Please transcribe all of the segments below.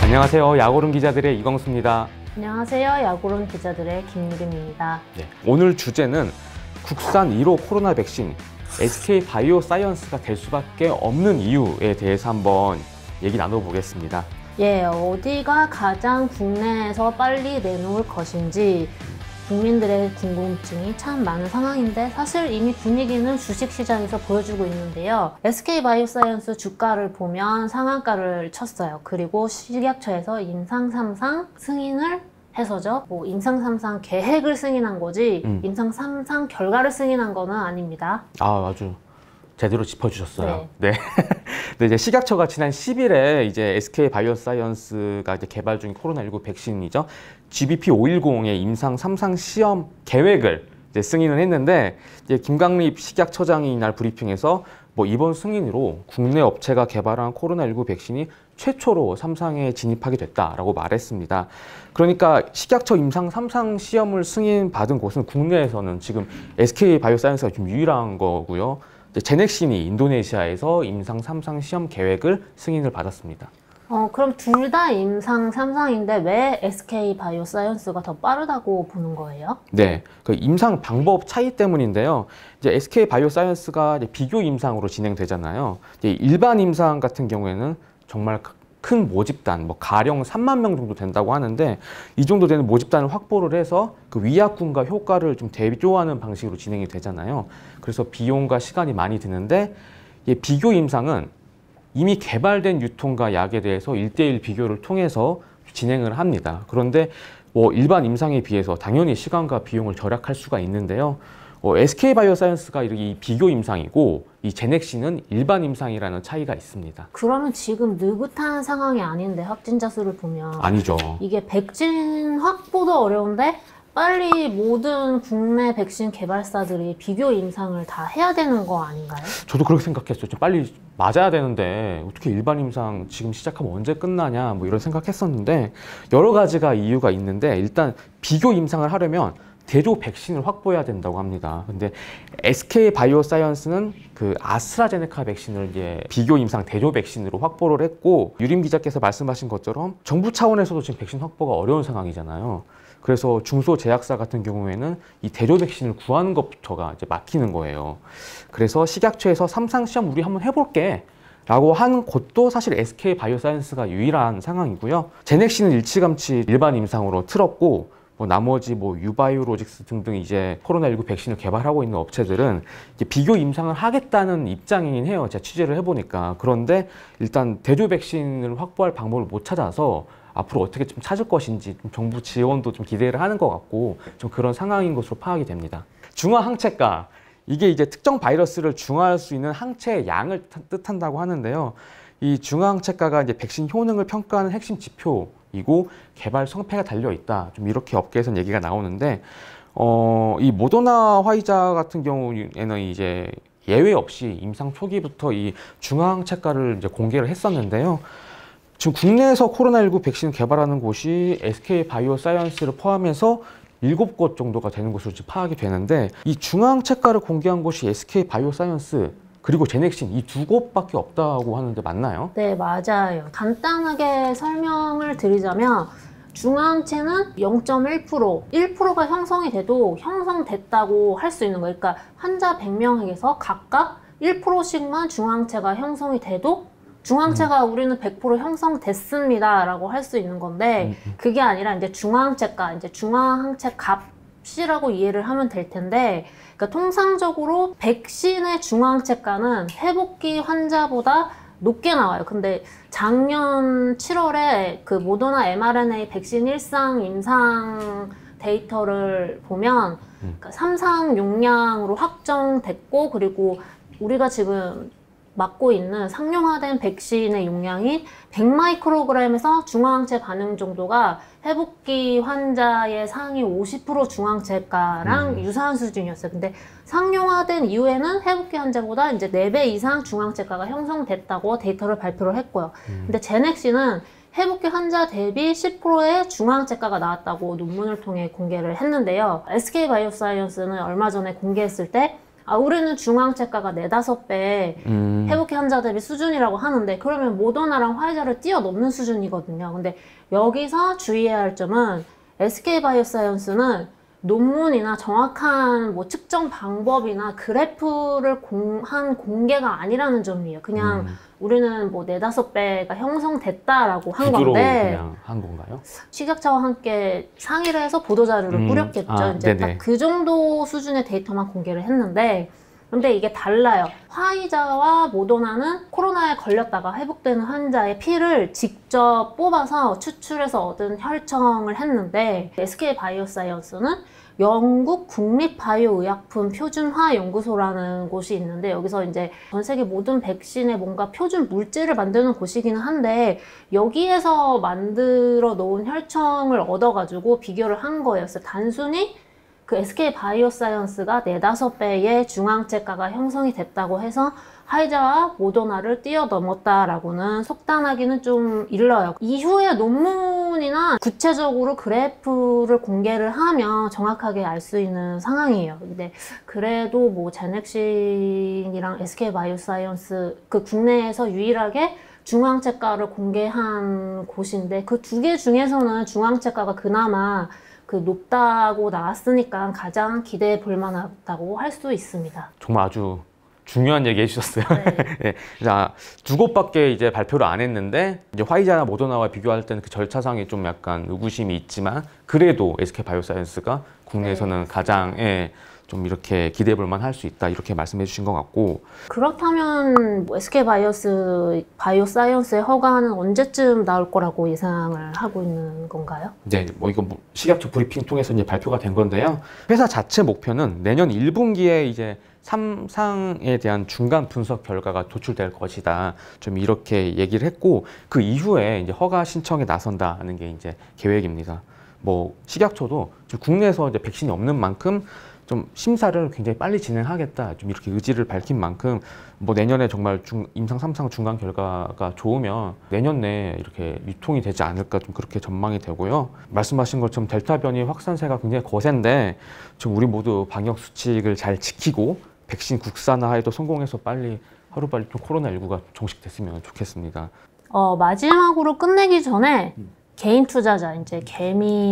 안녕하세요. 야구론 기자들의 이광수입니다. 안녕하세요. 야구론 기자들의 김유림입니다. 네, 오늘 주제는 국산 1호 코로나 백신 SK바이오사이언스가 될 수밖에 없는 이유에 대해서 한번 얘기 나눠보겠습니다. 예, 어디가 가장 국내에서 빨리 내놓을 것인지 국민들의 궁금증이 참 많은 상황인데 사실 이미 분위기는 주식시장에서 보여주고 있는데요. SK바이오사이언스 주가를 보면 상한가를 쳤어요. 그리고 식약처에서 임상 3상 승인을 해서죠. 뭐 임상 3상 계획을 승인한 거지 임상 3상 결과를 승인한 거는 아닙니다. 아, 아주 제대로 짚어주셨어요. 네. 네. 근데 이제 식약처가 지난 10일에 이제 SK바이오사이언스가 이제 개발 중인 코로나19 백신이죠. GBP510의 임상 3상 시험 계획을 이제 승인을 했는데, 이제 김강립 식약처장이 이날 브리핑에서 뭐 이번 승인으로 국내 업체가 개발한 코로나19 백신이 최초로 3상에 진입하게 됐다라고 말했습니다. 그러니까 식약처 임상 3상 시험을 승인받은 곳은 국내에서는 지금 SK바이오사이언스가 좀 유일한 거고요. 제넥신이 인도네시아에서 임상 3상 시험 계획을 승인을 받았습니다. 그럼 둘 다 임상 3상인데 왜 SK바이오사이언스가 더 빠르다고 보는 거예요? 네, 그 임상 방법 차이 때문인데요. 이제 SK바이오사이언스가 이제 비교 임상으로 진행되잖아요. 이제 일반 임상 같은 경우에는 정말 큰 모집단, 뭐 가령 3만 명 정도 된다고 하는데, 이 정도 되는 모집단을 확보를 해서 그 위약군과 효과를 좀 대조하는 방식으로 진행이 되잖아요. 그래서 비용과 시간이 많이 드는데, 이 비교 임상은 이미 개발된 유통과 약에 대해서 1대1 비교를 통해서 진행을 합니다. 그런데 뭐 일반 임상에 비해서 당연히 시간과 비용을 절약할 수가 있는데요. SK바이오사이언스가 이 비교 임상이고 이 제넥신은 일반 임상이라는 차이가 있습니다. 그러면 지금 느긋한 상황이 아닌데 확진자 수를 보면 아니죠. 이게 백신 확보도 어려운데 빨리 모든 국내 백신 개발사들이 비교 임상을 다 해야 되는 거 아닌가요? 저도 그렇게 생각했어요. 좀 빨리 맞아야 되는데 어떻게 일반 임상 지금 시작하면 언제 끝나냐 뭐 이런 생각했었는데, 여러 가지가 이유가 있는데, 일단 비교 임상을 하려면 대조 백신을 확보해야 된다고 합니다. 근데 SK바이오사이언스는 그 아스트라제네카 백신을 이제 비교 임상 대조 백신으로 확보를 했고, 유림 기자께서 말씀하신 것처럼 정부 차원에서도 지금 백신 확보가 어려운 상황이잖아요. 그래서 중소제약사 같은 경우에는 이 대조 백신을 구하는 것부터가 이제 막히는 거예요. 그래서 식약처에서 3상 시험 우리 한번 해볼게 라고 한 곳도 사실 SK바이오사이언스가 유일한 상황이고요. 제넥신은 일찌감치 일반 임상으로 틀었고, 뭐 나머지 뭐 유바이오로직스 등등 이제 코로나19 백신을 개발하고 있는 업체들은 이제 비교 임상을 하겠다는 입장이긴 해요. 제가 취재를 해보니까. 그런데 일단 대조 백신을 확보할 방법을 못 찾아서 앞으로 어떻게 좀 찾을 것인지 좀 정부 지원도 좀 기대를 하는 것 같고, 좀 그런 상황인 것으로 파악이 됩니다. 중화 항체가, 이게 이제 특정 바이러스를 중화할 수 있는 항체의 양을 뜻한다고 하는데요. 이 중화 항체가가 이제 백신 효능을 평가하는 핵심 지표이고 개발 성패가 달려 있다. 좀 이렇게 업계에서는 얘기가 나오는데, 이 모더나 화이자 같은 경우에는 이제 예외 없이 임상 초기부터 이 중화 항체가를 이제 공개를 했었는데요. 지금 국내에서 코로나19 백신 개발하는 곳이 SK바이오사이언스를 포함해서 7곳 정도가 되는 것으로 지금 파악이 되는데, 이 중화항체가를 공개한 곳이 SK바이오사이언스 그리고 제넥신 이 두 곳밖에 없다고 하는데 맞나요? 네, 맞아요. 간단하게 설명을 드리자면 중화항체는 0.1%, 1%가 형성이 돼도 형성됐다고 할 수 있는 거예요. 그러니까 환자 100명에서 각각 1%씩만 중화항체가 형성이 돼도 중화항체가 우리는 100% 형성됐습니다 라고 할 수 있는 건데, 그게 아니라 이제 중화항체가, 이제 중화항체 값이라고 이해를 하면 될 텐데, 그러니까 통상적으로 백신의 중화항체가는 회복기 환자보다 높게 나와요. 근데 작년 7월에 그 모더나 mRNA 백신 1상 임상 데이터를 보면 3상 용량으로 확정됐고, 그리고 우리가 지금 맞고 있는 상용화된 백신의 용량이 100마이크로그램에서 중화항체 반응 정도가 회복기 환자의 상위 50% 중화항체가랑 유사한 수준이었어요. 근데 상용화된 이후에는 회복기 환자보다 이제 4배 이상 중화항체가가 형성됐다고 데이터를 발표를 했고요. 근데 제넥신은 회복기 환자 대비 10%의 중앙채가가 나왔다고 논문을 통해 공개를 했는데요. SK바이오사이언스는 얼마 전에 공개했을 때 우리는 중앙채가가 4-5배 회복기 환자 대비 수준이라고 하는데 그러면 모더나랑 화이자를 뛰어넘는 수준이거든요. 근데 여기서 주의해야 할 점은 SK바이오사이언스는 논문이나 정확한 뭐 측정 방법이나 그래프를 한 공개가 아니라는 점이에요. 그냥 우리는 뭐 4-5배가 형성됐다라고 한 건데 그냥 한 건가요? 식약처와 함께 상의를 해서 보도자료를 뿌렸겠죠. 이제 딱 그 정도 수준의 데이터만 공개를 했는데 근데 이게 달라요. 화이자와 모더나는 코로나에 걸렸다가 회복되는 환자의 피를 직접 뽑아서 추출해서 얻은 혈청을 했는데 SK바이오사이언스는 영국 국립바이오의약품 표준화 연구소라는 곳이 있는데 여기서 이제 전 세계 모든 백신의 뭔가 표준 물질을 만드는 곳이기는 한데 여기에서 만들어 놓은 혈청을 얻어가지고 비교를 한 거예요. 그래서 단순히 그 SK바이오사이언스가 4-5배의 중앙채가가 형성이 됐다고 해서 화이자와 모더나를 뛰어넘었다라고는 속단하기는 좀 일러요. 이후에 논문이나 구체적으로 그래프를 공개를 하면 정확하게 알 수 있는 상황이에요. 근데 그래도 뭐 제넥신이랑 SK바이오사이언스 그 국내에서 유일하게 중앙채가를 공개한 곳인데 그 두 개 중에서는 중앙채가가 그나마 그 높다고 나왔으니까 가장 기대해 볼 만하다고 할 수 있습니다. 정말 아주 중요한 얘기 해주셨어요. 네. 네. 자, 두 곳밖에 이제 발표를 안 했는데 이제 화이자나 모더나와 비교할 때는 그 절차상에 좀 약간 의구심이 있지만 그래도 SK바이오사이언스가 국내에서는 가장 좀 이렇게 기대해 볼 만할 수 있다 이렇게 말씀해 주신 것 같고 그렇다면 뭐 SK바이오사이언스의 허가는 언제쯤 나올 거라고 예상을 하고 있는 건가요? 네, 뭐 이거 식약처 브리핑 통해서 이제 발표가 된 건데요. 회사 자체 목표는 내년 1분기에 이제 3상에 대한 중간 분석 결과가 도출될 것이다. 좀 이렇게 얘기를 했고 그 이후에 이제 허가 신청에 나선다는 게 이제 계획입니다. 뭐 식약처도 국내에서 이제 백신이 없는 만큼 좀 심사를 굉장히 빨리 진행하겠다. 좀 이렇게 의지를 밝힌 만큼 뭐 내년에 정말 임상 3상 중간 결과가 좋으면 내년 내에 이렇게 유통이 되지 않을까 좀 그렇게 전망이 되고요. 말씀하신 것처럼 델타 변이 확산세가 굉장히 거센데 좀 우리 모두 방역 수칙을 잘 지키고 백신 국산화에도 성공해서 하루빨리 좀 코로나19가 종식됐으면 좋겠습니다. 마지막으로 끝내기 전에 개인 투자자, 이제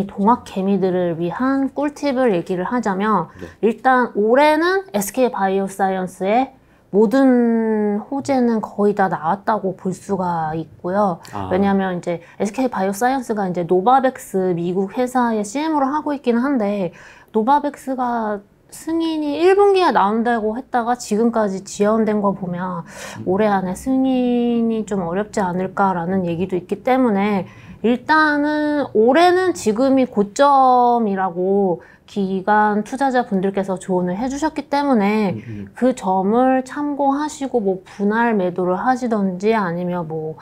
동학 개미들을 위한 꿀팁을 얘기를 하자면 일단 올해는 SK바이오사이언스의 모든 호재는 거의 다 나왔다고 볼 수가 있고요. 왜냐하면 이제 SK바이오사이언스가 이제 노바백스 미국 회사의 CM으로 하고 있기는 한데 노바백스가 승인이 1분기에 나온다고 했다가 지금까지 지연된 거 보면 올해 안에 승인이 좀 어렵지 않을까라는 얘기도 있기 때문에 일단은 올해는 지금이 고점이라고 기관 투자자분들께서 조언을 해주셨기 때문에 그 점을 참고하시고 뭐 분할 매도를 하시던지 아니면 뭐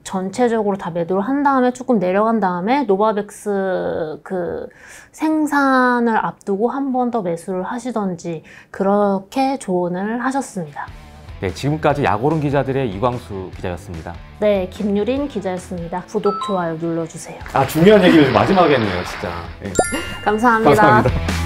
전체적으로 다 매도를 한 다음에 조금 내려간 다음에 노바백스 그 생산을 앞두고 한 번 더 매수를 하시던지 그렇게 조언을 하셨습니다. 네, 지금까지 약오른 기자들의 이광수 기자였습니다. 네, 김유린 기자였습니다. 구독, 좋아요 눌러주세요. 중요한 얘기를 마지막에 했네요, 진짜. 네. 감사합니다. 감사합니다.